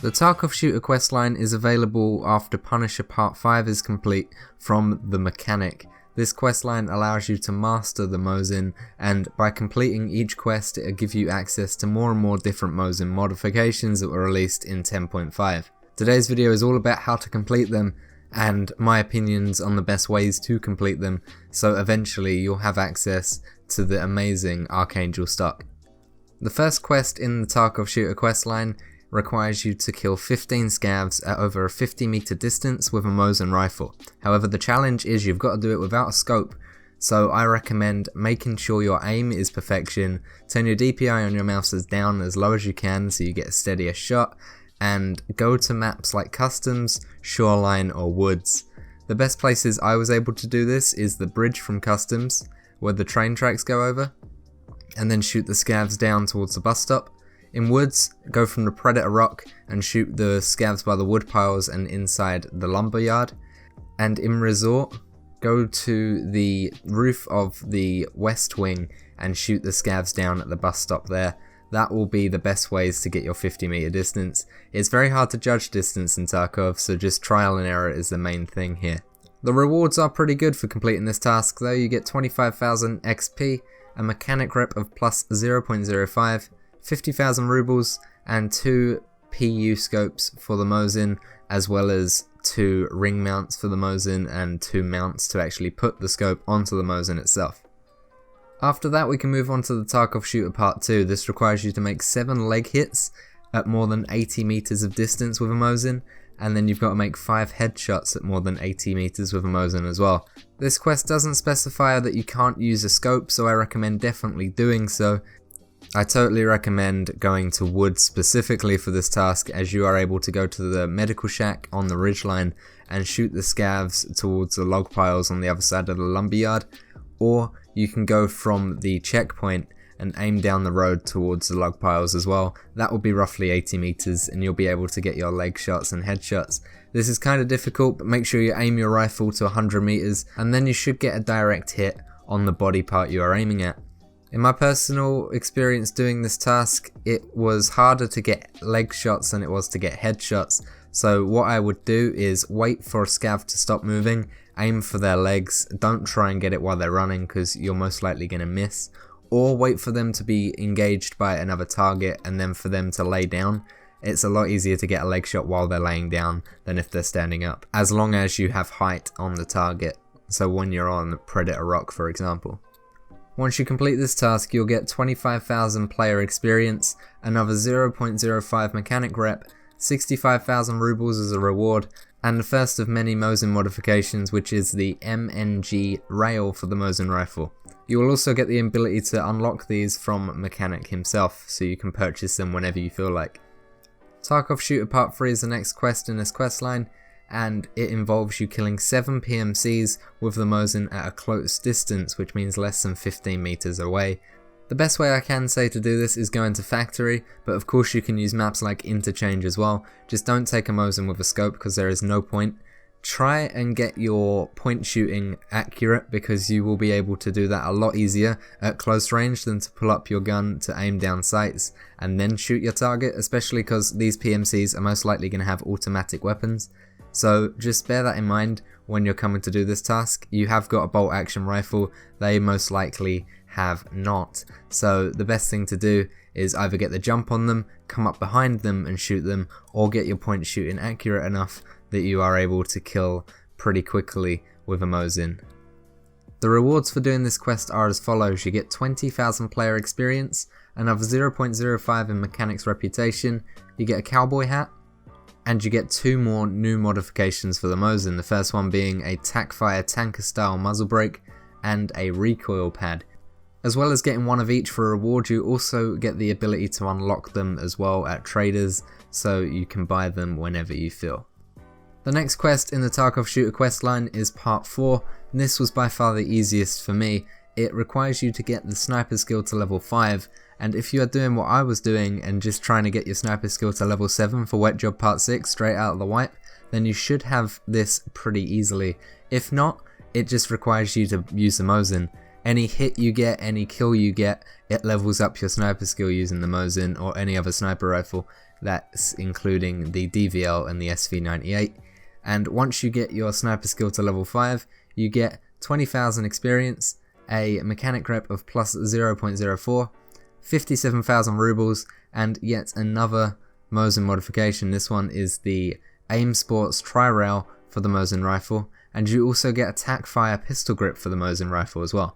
The Tarkov Shooter questline is available after Punisher Part 5 is complete from the Mechanic. This questline allows you to master the Mosin, and by completing each quest it'll give you access to more and more different Mosin modifications that were released in 10.5. Today's video is all about how to complete them and my opinions on the best ways to complete them, so eventually you'll have access to the amazing Archangel stock. The first quest in the Tarkov Shooter questline requires you to kill 15 scavs at over a 50 meter distance with a Mosin rifle. However, the challenge is you've got to do it without a scope, so I recommend making sure your aim is perfection, turn your DPI on your mouse down as low as you can so you get a steadier shot, and go to maps like Customs, Shoreline or Woods. The best places I was able to do this is the bridge from Customs, where the train tracks go over, and then shoot the scavs down towards the bus stop. In Woods, go from the Predator Rock and shoot the scavs by the wood piles and inside the lumber yard. And in Resort, go to the roof of the West Wing and shoot the scavs down at the bus stop there. That will be the best ways to get your 50 meter distance. It's very hard to judge distance in Tarkov, so just trial and error is the main thing here. The rewards are pretty good for completing this task though. You get 25,000 XP, a mechanic rep of plus 0.05, 50,000 rubles, and 2 PU scopes for the Mosin, as well as 2 ring mounts for the Mosin and 2 mounts to actually put the scope onto the Mosin itself. After that we can move on to the Tarkov Shooter Part 2. This requires you to make 7 leg hits at more than 80 meters of distance with a Mosin, and then you've got to make 5 headshots at more than 80 meters with a Mosin as well. This quest doesn't specify that you can't use a scope, so I recommend definitely doing so. I totally recommend going to Woods specifically for this task, as you are able to go to the medical shack on the ridgeline and shoot the scavs towards the log piles on the other side of the lumberyard, or you can go from the checkpoint and aim down the road towards the log piles as well. That will be roughly 80 meters and you'll be able to get your leg shots and headshots. This is kind of difficult, but make sure you aim your rifle to 100 meters and then you should get a direct hit on the body part you are aiming at. In my personal experience doing this task, it was harder to get leg shots than it was to get headshots. So what I would do is wait for a scav to stop moving, aim for their legs, don't try and get it while they're running because you're most likely going to miss, or wait for them to be engaged by another target and then for them to lay down. It's a lot easier to get a leg shot while they're laying down than if they're standing up, as long as you have height on the target, so when you're on Predator Rock for example. Once you complete this task, you'll get 25,000 player experience, another 0.05 mechanic rep, 65,000 rubles as a reward, and the first of many Mosin modifications, which is the MNG rail for the Mosin rifle. You will also get the ability to unlock these from Mechanic himself, so you can purchase them whenever you feel like. Tarkov Shooter Part 3 is the next quest in this questline, and it involves you killing 7 PMCs with the Mosin at a close distance, which means less than 15 meters away. The best way I can say to do this is go into Factory, but of course you can use maps like Interchange as well. Just don't take a Mosin with a scope because there is no point. Try and get your point shooting accurate, because you will be able to do that a lot easier at close range than to pull up your gun to aim down sights and then shoot your target, especially because these PMCs are most likely going to have automatic weapons. So just bear that in mind when you're coming to do this task. You have got a bolt action rifle, they most likely have not. So the best thing to do is either get the jump on them, come up behind them and shoot them, or get your point shooting accurate enough that you are able to kill pretty quickly with a Mosin. The rewards for doing this quest are as follows. You get 20,000 player experience, another 0.05 in mechanics reputation, you get a cowboy hat, and you get 2 more new modifications for the Mosin, the first one being a TACfire tanker style muzzle brake and a recoil pad. As well as getting one of each for a reward, you also get the ability to unlock them as well at traders, so you can buy them whenever you feel. The next quest in the Tarkov Shooter questline is Part 4, and this was by far the easiest for me. It requires you to get the sniper skill to level 5, and if you are doing what I was doing and just trying to get your sniper skill to level 7 for Wet Job Part 6 straight out of the wipe, then you should have this pretty easily. If not, it just requires you to use the Mosin. Any hit you get, any kill you get, it levels up your sniper skill using the Mosin or any other sniper rifle. that's including the DVL and the SV98. And once you get your sniper skill to level 5, you get 20,000 experience, a mechanic rep of plus 0.04, 57,000 rubles, and yet another Mosin modification. This one is the Aim Sports Tri-Rail for the Mosin rifle, and you also get a tack fire pistol grip for the Mosin rifle as well.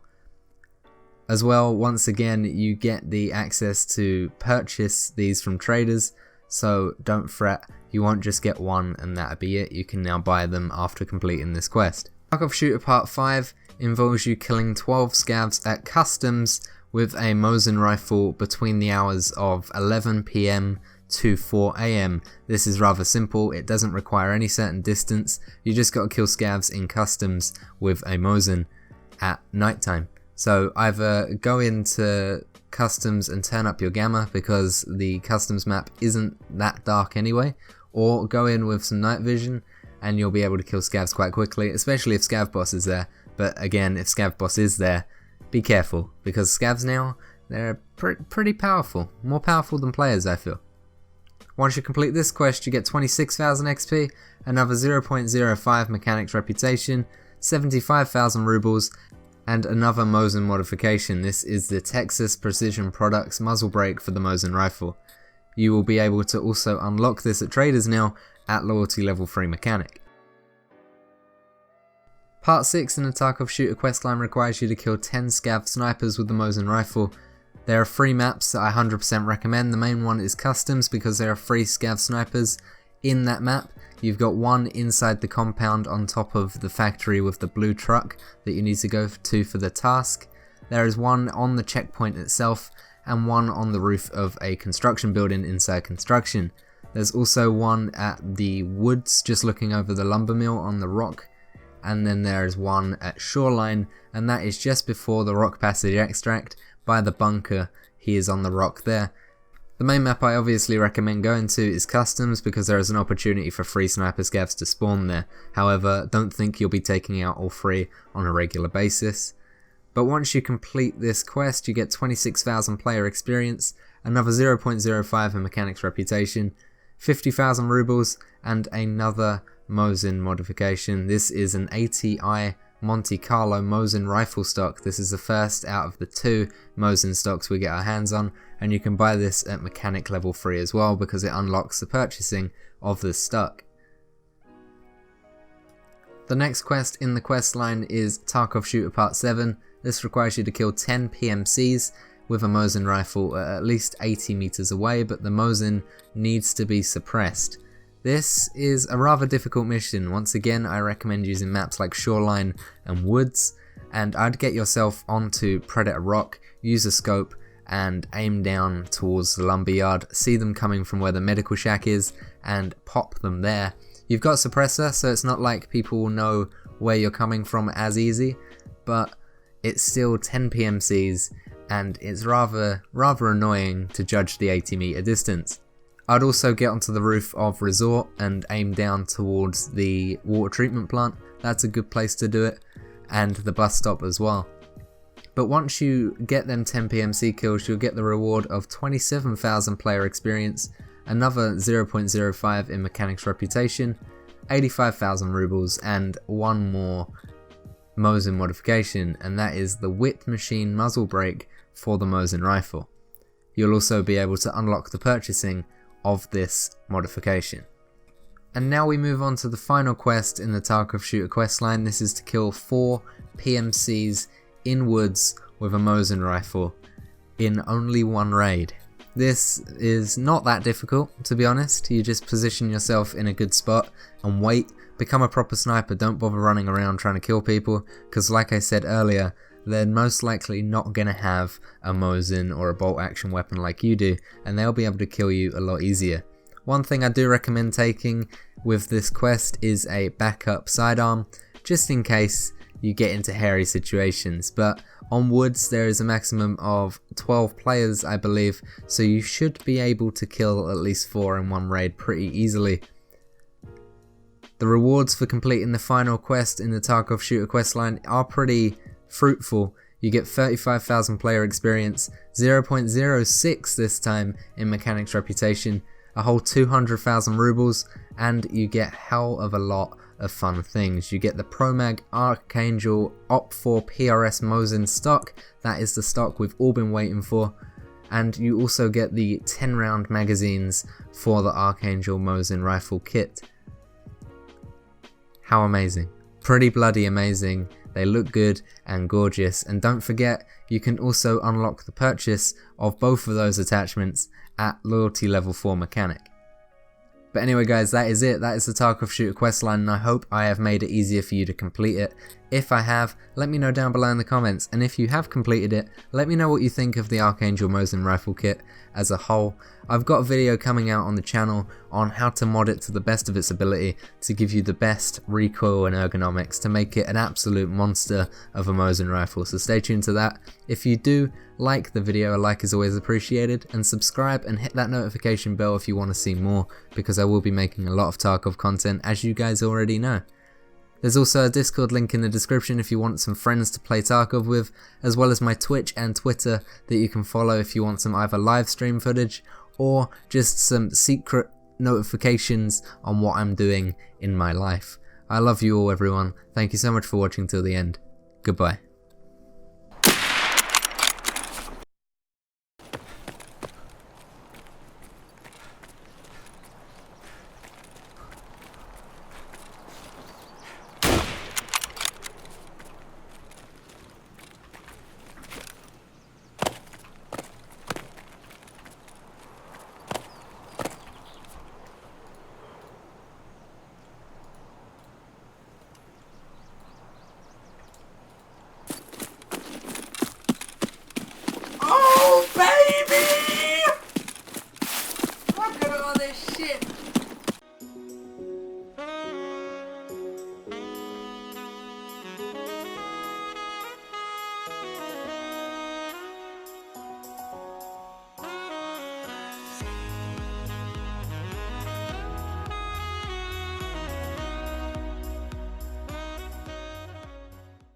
Once again, you get the access to purchase these from traders, so don't fret, you won't just get one and that'll be it. You can now buy them after completing this quest. Tarkov Shooter Part 5 involves you killing 12 scavs at customs with a Mosin rifle between the hours of 11 PM to 4 AM. This is rather simple, it doesn't require any certain distance, you just gotta kill scavs in customs with a Mosin at nighttime. So either go into customs and turn up your gamma because the customs map isn't that dark anyway, or go in with some night vision and you'll be able to kill scavs quite quickly, especially if scav boss is there. But again, if scav boss is there, be careful, because scavs now, they're pretty powerful, more powerful than players I feel. Once you complete this quest, you get 26,000 XP, another 0.05 mechanics reputation, 75,000 rubles, and another Mosin modification. This is the Texas Precision Products muzzle brake for the Mosin rifle. You will be able to also unlock this at traders now at loyalty level 3 mechanic. Part 6 in the Tarkov Shooter questline requires you to kill 10 scav snipers with the Mosin rifle. There are 3 maps that I 100% recommend. The main one is customs because there are 3 scav snipers in that map. You've got one inside the compound on top of the factory with the blue truck that you need to go to for the task. There is one on the checkpoint itself and one on the roof of a construction building inside construction. There's also one at the woods just looking over the lumber mill on the rock, and then there is one at shoreline, and that is just before the rock passage extract by the bunker. He is on the rock there. The main map I obviously recommend going to is customs because there is an opportunity for free sniper scavs to spawn there. However, don't think you'll be taking out all 3 on a regular basis. But once you complete this quest, you get 26,000 player experience, another 0.05 in mechanics reputation, 50,000 rubles, and another Mosin modification. This is an ATI Monte Carlo Mosin rifle stock. This is the first out of the 2 Mosin stocks we get our hands on, and you can buy this at mechanic level 3 as well because it unlocks the purchasing of this stock. The next quest in the quest line is Tarkov Shooter Part 7. This requires you to kill 10 PMCs with a Mosin rifle at least 80 meters away, but the Mosin needs to be suppressed. This is a rather difficult mission. Once again, I recommend using maps like Shoreline and Woods, and I'd get yourself onto Predator Rock, use a scope, and aim down towards the lumberyard, see them coming from where the medical shack is, and pop them there. You've got a suppressor, so it's not like people will know where you're coming from as easy, but it's still 10 PMCs, and it's rather annoying to judge the 80 meter distance. I'd also get onto the roof of Resort and aim down towards the water treatment plant. That's a good place to do it, and the bus stop as well. But once you get them 10 PMC kills, you'll get the reward of 27,000 player experience, another 0.05 in mechanics reputation, 85,000 rubles, and one more Mosin modification, and that is the whip machine muzzle brake for the Mosin rifle. You'll also be able to unlock the purchasing of this modification. And now we move on to the final quest in the Tarkov Shooter questline. This is to kill 4 PMCs in woods with a Mosin rifle in only 1 raid. This is not that difficult, to be honest. You just position yourself in a good spot and wait, become a proper sniper, don't bother running around trying to kill people, because like I said earlier, they're most likely not going to have a Mosin or a bolt action weapon like you do, and they'll be able to kill you a lot easier. One thing I do recommend taking with this quest is a backup sidearm, just in case you get into hairy situations, but on woods there is a maximum of 12 players I believe, so you should be able to kill at least 4 in 1 raid pretty easily. The rewards for completing the final quest in the Tarkov Shooter questline are pretty fruitful. You get 35,000 player experience, 0.06 this time in mechanics reputation, a whole 200,000 rubles, and you get hell of a lot of fun things. You get the ProMag Archangel Op4 PRS Mosin stock. That is the stock we've all been waiting for. And you also get the 10 round magazines for the Archangel Mosin rifle kit. How amazing. Pretty bloody amazing. They look good and gorgeous, and don't forget you can also unlock the purchase of both of those attachments at loyalty level 4 mechanic. But anyway guys, that is it. That is the Tarkov Shooter questline, and I hope I have made it easier for you to complete it. If I have, let me know down below in the comments, and if you have completed it, let me know what you think of the Archangel Mosin rifle kit as a whole. I've got a video coming out on the channel on how to mod it to the best of its ability to give you the best recoil and ergonomics to make it an absolute monster of a Mosin rifle, so stay tuned to that. If you do like the video, a like is always appreciated, and subscribe and hit that notification bell if you want to see more, because I will be making a lot of Tarkov content, as you guys already know. There's also a Discord link in the description if you want some friends to play Tarkov with, as well as my Twitch and Twitter that you can follow if you want some either live stream footage or just some secret notifications on what I'm doing in my life. I love you all everyone, thank you so much for watching till the end, goodbye.